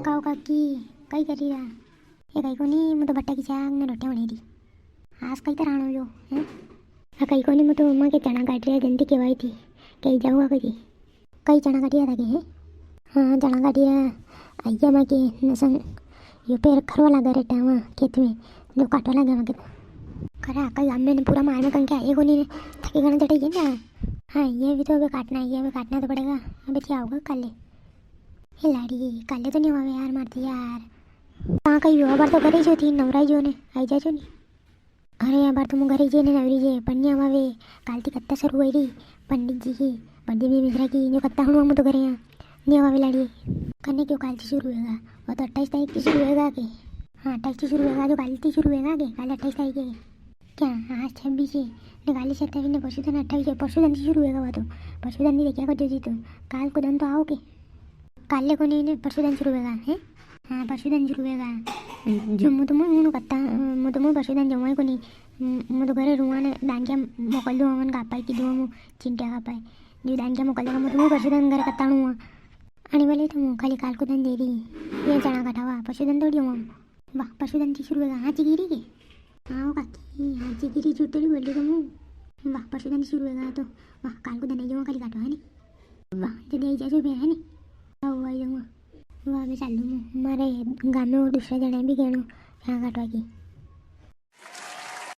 काओ काकी कई करी रहा ये कई कोनी मु तो बट्टा की चाक ने रोटियां बनी रही आज कई तरह आनो जो हैं कई कोनी मु तो मम्मा के चना काट रही जल्दी केवाई थी कई जाऊँगा कई चना काटिया था के हैं हाँ चना काटिया आइया मैं के नसंग यो पेड़ खरवा लगा रहता है वहाँ खेत में जो काटवा लगा वहाँ के खरा कई हम ने पूरा मार में कंके आए कोनी ने थके गना चढ़ाइए ना। हाँ ये भी तो अभी काटना है ये अभी काटना तो पड़ेगा अभी क्या होगा कल ये लाड़ी कल तो नहीं हुआ यार मारती यार कहाँ कहीं हुआ बार तो घरे जो थी नवराई जो ने आई जा जो नहीं अरे यार बार तो घरे जे ने नवरी जे पन्नी हमारे काल थी कत्ता शुरू हुई रही पंडित जी की पंडित जी मिश्रा की जो कत्ता हूँ तो करे यहाँ नहीं हमारे लाड़ी करने क्यों काल से शुरू होगा वो तो 28 तारीख से शुरू होगा आगे हाँ 28 से शुरू होगा जो काल से शुरू होगा आगे काल 28 तारीख है क्या आज 26 है निकाली 27 ने परशुधन 28 है परशुधन से शुरू होगा वो तो परशुधन नहीं क्या कर जी तो काल को दिन तो आओगे काले को नहीं परशुधन शुरू होगा है हाँ परशुधन शुरू होगा जो मुझे कत्ता मुझे परशुधन जमाई को नहीं मुझे घरे रुआ ने दांडिया मोकल दो अमन का पाई की दो मु चिंटिया का पाई जो दांडिया मोकल देगा मुझे परशुधन घर कत्ता हुआ आने वाले तो मु खाली काल को धन दे रही ये चना कटा हुआ परशुधन तोड़ी हूँ वाह परशुधन से शुरू होगा हाँ चिगिरी के हाँ काकी हाँ चिगिरी चुटड़ी बोल रही तुम वाह परशुधन शुरू होगा तो वाह काल को धन जाऊँगा खाली काटवा है नहीं वाह जब आई जाए है नहीं आई जाऊँगा वाह मैं चालू मारे गाँव में और दूसरा जने भी गए यहाँ काटवा की